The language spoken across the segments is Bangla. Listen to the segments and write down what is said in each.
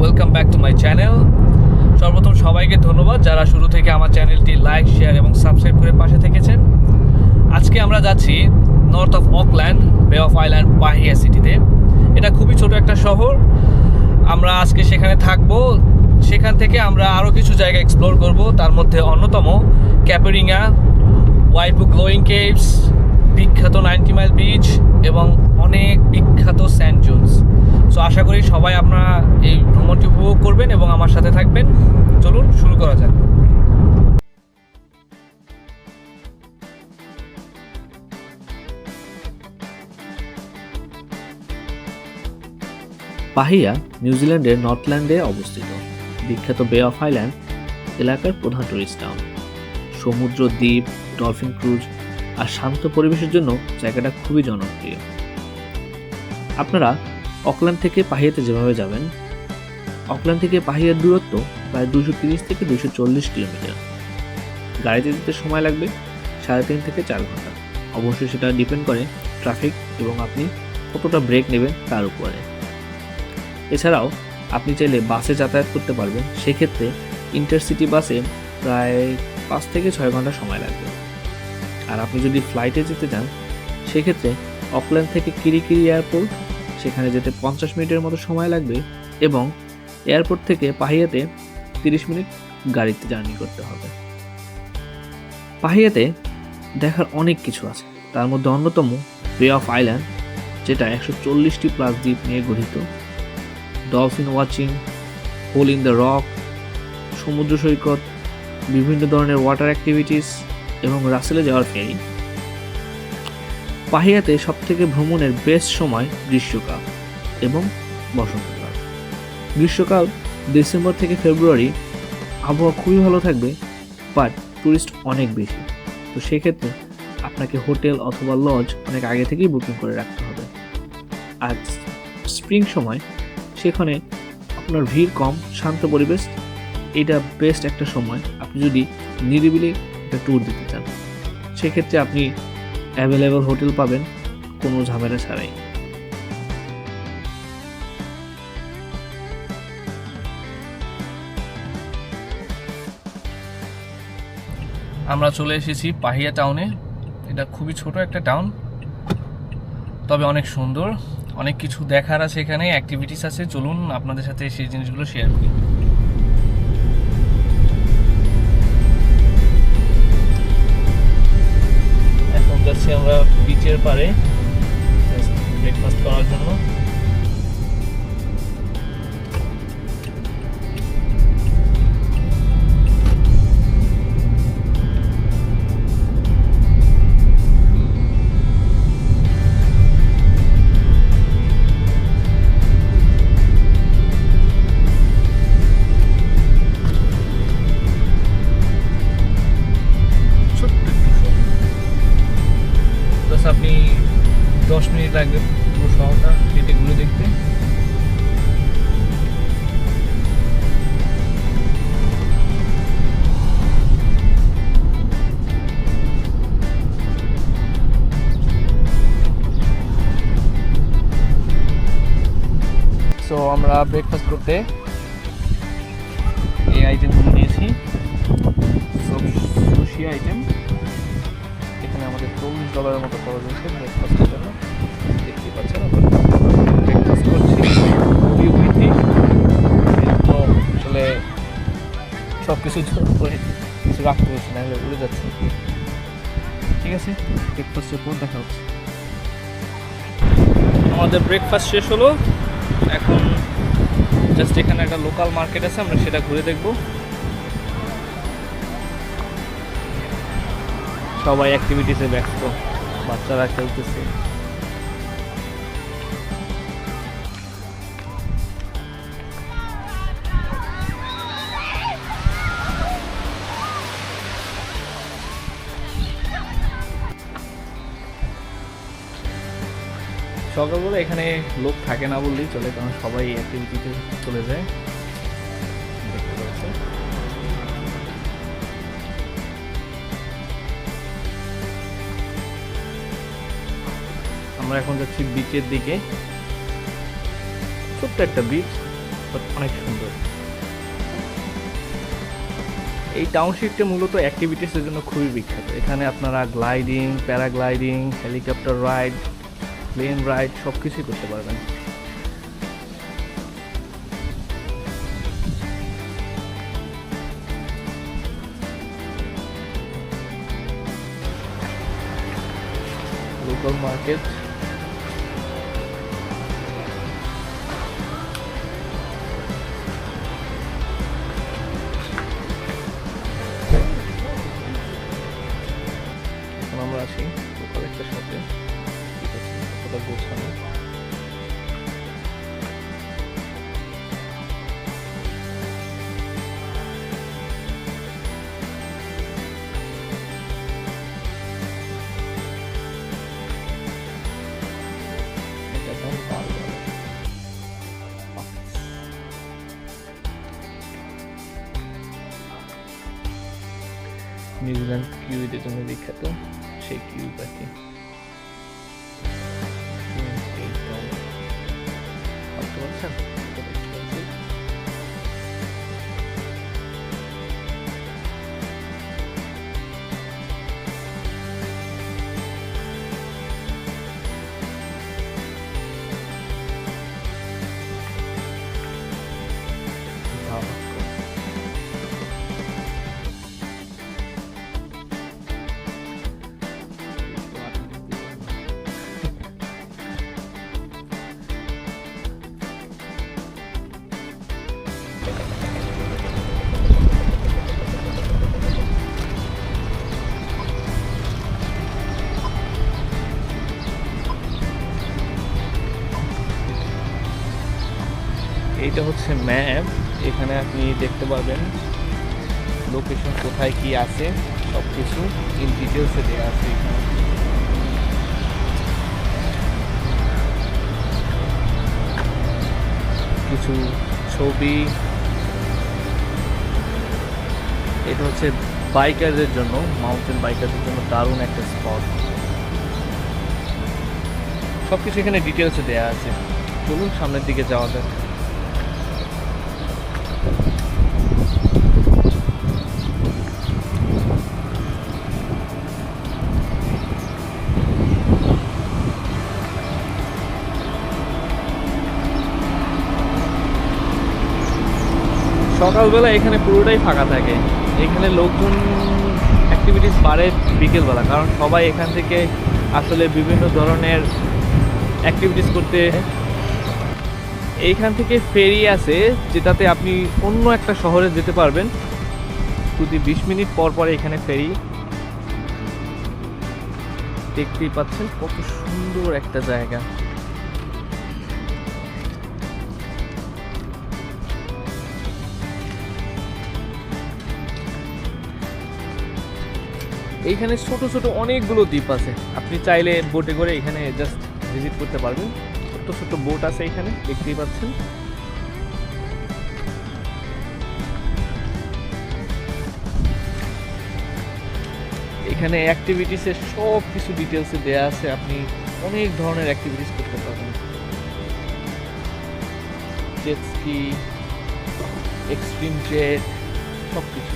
Welcome back to my channel. সর্বপ্রথম সবাইকে ধন্যবাদ যারা শুরু থেকে আমার চ্যানেলটি লাইক, শেয়ার এবং সাবস্ক্রাইব করে পাশে থেকেছেন। আজকে আমরা যাচ্ছি নর্থ অফ অকল্যান্ড, বে অফ আইল্যান্ড, পাহিয়া সিটিতে। এটা খুবই ছোট একটা শহর। আমরা আজকে সেখানে থাকবো। সেখান থেকে আমরা আরও কিছু জায়গা এক্সপ্লোর করব। তার মধ্যে অন্যতম ক্যাপেরিঙ্গা, ওয়াইপু গ্লোয়িং কেভস, বিখ্যাত 90 মাইল বিচ এবং অনেক বিখ্যাত স্যান্ড জোনস। সো আশা করি সবাই আপনারা এই ভ্রমণটি উপভোগ করবেন এবং আমার সাথে থাকবেন। চলুন শুরু করা যাক। পাহিয়া নিউজিল্যান্ডের নর্থল্যান্ডে অবস্থিত বিখ্যাত বে অফ আইল্যান্ড এলাকার প্রধান টুরিস্ট টাউন। সমুদ্র, দ্বীপ, ডলফিন ক্রুজ আর শান্ত পরিবেশের জন্য জায়গাটা খুবই জনপ্রিয়। আপনারা অকল্যান্ড থেকে পাহিয়াতে যেভাবে যাবেন, অকল্যান্ড থেকে পাহিয়ার দূরত্ব প্রায় 230 থেকে 240 কিলোমিটার। গাড়িতে যেতে সময় লাগবে 3.5 থেকে 4 ঘন্টা। অবশ্যই সেটা ডিপেন্ড করে ট্রাফিক এবং আপনি কতটা ব্রেক নেবেন তার উপরে। এছাড়াও আপনি চাইলে বাসে যাতায়াত করতে পারবেন। সেক্ষেত্রে ইন্টারসিটি বাসে প্রায় 5 থেকে 6 ঘন্টা সময় লাগবে। আর আপনি যদি ফ্লাইটে যেতে চান, সেক্ষেত্রে অকল্যান্ড থেকে কিরিকিরি এয়ারপোর্ট, সেখানে যেতে 50 মিনিটের মতো সময় লাগবে এবং এয়ারপোর্ট থেকে পাহিয়াতে 30 মিনিট গাড়িতে জার্নি করতে হবে। পাহিয়াতে দেখার অনেক কিছু আছে। তার মধ্যে অন্যতম বে অফ আইল্যান্ড, যেটা 140টি প্লাস দ্বীপ নিয়ে গঠিত। Dolphin watching, hole in the rock, সমুদ্র সৈকত, বিভিন্ন ধরনের ওয়াটার অ্যাক্টিভিটিস এবং রাসেলে যাওয়ার ফেরি। পাহিয়াতে সবথেকে ভ্রমণের বেস্ট সময় গ্রীষ্মকাল এবং বসন্তকাল। গ্রীষ্মকাল ডিসেম্বর থেকে ফেব্রুয়ারি, আবহাওয়া খুবই ভালো থাকবে, বাট টুরিস্ট অনেক বেশি। তো সেক্ষেত্রে আপনাকে হোটেল অথবা লজ অনেক আগে থেকেই বুকিং করে রাখতে হবে। আর স্প্রিং সময় সেখানে আপনার ভিড় কম, শান্ত পরিবেশ। এটা বেস্ট একটা সময় আপনি যদি নিরিবিলি একটা ট্যুর দিতে চান। সেক্ষেত্রে আপনি অ্যাভেলেবল হোটেল পাবেন কোনো ঝামেলা ছাড়াই। আমরা চলে এসেছি পাহিয়া টাউনে। এটা খুবই ছোট একটা টাউন, তবে অনেক সুন্দর। অনেক কিছু দেখার আছে, এখানে অ্যাক্টিভিটিস আছে। চলুন আপনাদের সাথে সেই জিনিসগুলো শেয়ার করি। এখন যাচ্ছি আমরা বিচের পাড়ে ব্রেকফাস্ট করার জন্য। আপনি 10 মিনিট লাগবে পুরো শহরটা হেঁটে ঘুরে দেখতে। সো আমরা ব্রেকফাস্ট করতে এই আইটেমগুলো নিয়েছি, সব সুশি আইটেম। এখানে আমাদের $40 মতো খরচ হয়েছে ব্রেকফাস্টের জন্য। দেখতে পাচ্ছেন আমরা ব্রেকফাস্ট করছি খুবই উইথি। তো আসলে সব কিছু করে কিছু রাখতে হচ্ছে, না হলে উড়ে যাচ্ছে। ঠিক আছে, ব্রেকফাস্টের পর দেখা হচ্ছে। আমাদের ব্রেকফাস্ট শেষ হলো। এখন জাস্ট এখানে একটা লোকাল মার্কেট আছে, আমরা সেটা ঘুরে দেখব। সবাই অ্যাক্টিভিটিসে ব্যস্ত, বাচ্চারা খেলতেছে। সকালবেলা এখানে লোক থাকে না বললেই চলে, কারণ সবাই অ্যাক্টিভিটিতে চলে যায়। দেখতে পাচ্ছেন আমরা এখন যাচ্ছি বিচের দিকে। ছোট্ট একটা বিচ, বাট অনেক সুন্দর। এই টাউনশিপটা মূলত অ্যাক্টিভিটিসের জন্য খুবই বিখ্যাত। এখানে আপনারা gliding, paragliding, helicopter ride, plane ride সব কিছুই করতে পারবেন। লোকাল মার্কেট, আমরা আছি লোকাল একটা শপে। ঠিক আছে, কতটা গোছানো। এটা দাম $12। নিউজিল্যান্ড কিউইদের জন্য বিখ্যাত, সেই কিউই পাখি। ভাবতে পারছেন কত expensive? বাবা, এইটা হচ্ছে ম্যাপ। এখানে আপনি দেখতে পারবেন লোকেশন কোথায় কি আছে, সব কিছু ইন ডিটেলসে দেওয়া আছে এখানে। কিছু ছবি। এটা হচ্ছে বাইকারদের জন্য, মাউন্টেন বাইকারদের জন্য দারুণ একটা স্পট। সব কিছু এখানে ডিটেলসে দেওয়া আছে। চলুন সামনের দিকে যাওয়া যাক। সকালবেলা এখানে পুরোটাই ফাঁকা থাকে। এখানে লোকজন অ্যাক্টিভিটিস বাড়ে বিকেলবেলা, কারণ সবাই এখান থেকে আসলে বিভিন্ন ধরনের অ্যাক্টিভিটিস করতে। এইখান থেকে ফেরি আছে যেটাতে আপনি অন্য একটা শহরে যেতে পারবেন প্রতি 20 মিনিট পর পর। এখানে ফেরি দেখতেই পাচ্ছেন, কত সুন্দর একটা জায়গা। এইখানে ছোট ছোট অনেকগুলো দ্বীপ আছে, আপনি চাইলে বোটে করে এখানে জাস্ট ভিজিট করতে পারবেন। ছোট ছোট বোট আছে এখানে, দেখতেই পাচ্ছেন। এখানে অ্যাক্টিভিটিসের সব কিছু ডিটেলসে দেওয়া আছে, আপনি অনেক ধরনের অ্যাক্টিভিটিস করতে পারবেন। জেট স্কি, এক্সট্রিম জেট, সব কিছু।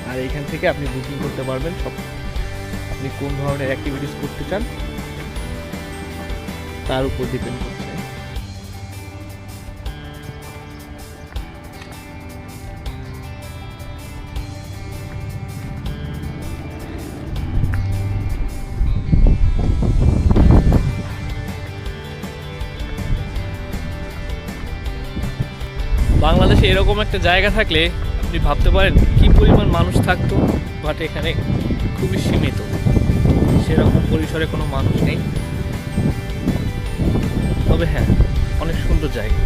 আর এইখান থেকে আপনি বুকিং করতে পারবেন সব, আপনি কোন ধরনের অ্যাক্টিভিটিস করতে চান তার উপর ডিপেন্ড করছে। বাংলাদেশে এরকম একটা জায়গা থাকলে আপনি ভাবতে পারেন কি পরিমাণ মানুষ থাকতো, বাট এখানে খুবই সীমিত, সেরকম পরিসরে কোনো মানুষ নেই। তবে হ্যাঁ, অনেক সুন্দর জায়গা।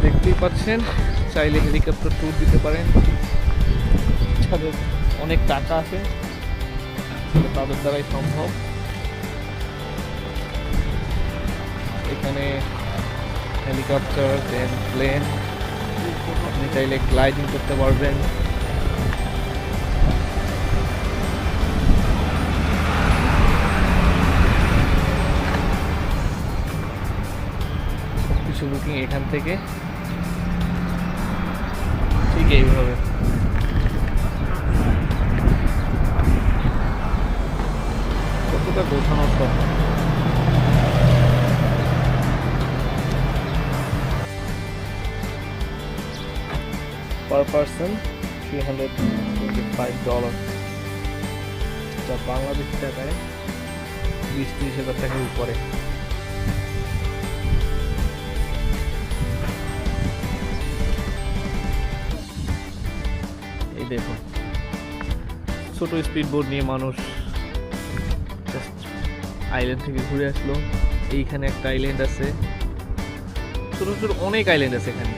দেখতেই পাচ্ছেন, চাইলে হেলিকপ্টার ট্যুর দিতে পারেন। যাদের অনেক টাকা আছে তাদের দ্বারাই সম্ভব। এখানে হেলিকপ্টার, দেন প্লেন, আপনি চাইলে গ্লাইডিং করতে পারবেন। কিছু বুকিং এখান থেকে ঠিক এইভাবে। কতটা গোছানো সব। পার পার্সন $325, যা বাংলাদেশি টাকায় 20-30 হাজার টাকার উপরে। এই দেখুন, ছোট স্পিড বোট নিয়ে মানুষ আইল্যান্ড থেকে ঘুরে আসলো। এইখানে একটা আইল্যান্ড আছে, ছোট ছোট অনেক আইল্যান্ড আছে এখানে।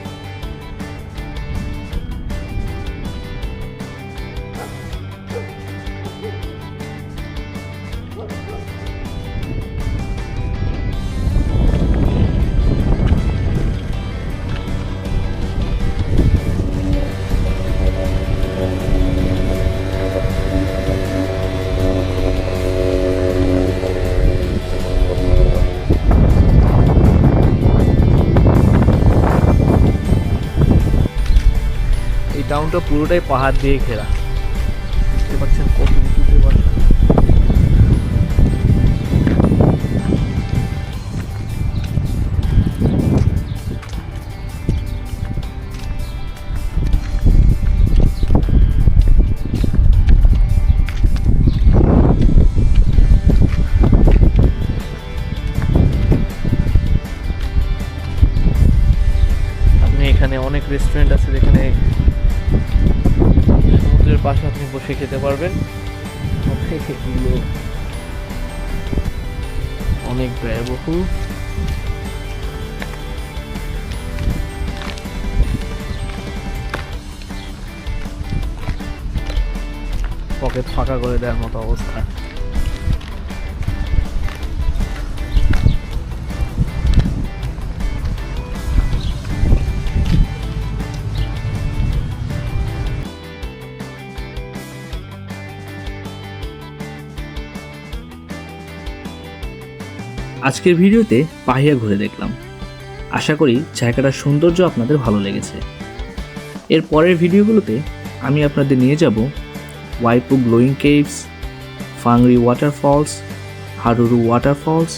টাউনটা পুরোটাই পাহাড় দিয়ে ঘেরা, দেখতে পাচ্ছেন কত উঁচুতে বাসা। আপনি এখানে অনেক রেস্টুরেন্ট আছে যেখানে সমুদ্রের পাশে আপনি বসে খেতে পারবেন। এগুলো অনেক ব্যয়বহুল। পকেট ফাঁকা করে দেওয়ার মতো অবস্থা। আজকের ভিডিওতে পাহিয়া ঘুরে দেখলাম। আশা করি জায়গাটার সৌন্দর্য আপনাদের ভালো লেগেছে। এর পরের ভিডিওগুলোতে আমি আপনাদের নিয়ে যাব ওয়াইপু গ্লোয়িং কেভস, ফাংরি waterfalls, Haruru waterfalls,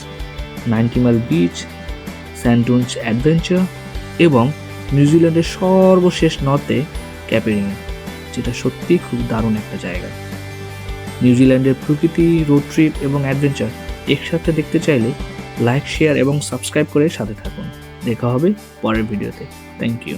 90 mile beach, স্যান্ডুঞ্চ অ্যাডভেঞ্চার এবং নিউজিল্যান্ডের সর্বশেষ নর্থে ক্যাপেরিং, যেটা সত্যিই খুব দারুণ একটা জায়গা। নিউজিল্যান্ডের প্রকৃতি, রোড ট্রিপ এবং অ্যাডভেঞ্চার একসাথে দেখতে চাইলে লাইক, শেয়ার এবং সাবস্ক্রাইব করে সাথে থাকুন। দেখা হবে পরের ভিডিওতে। Thank you.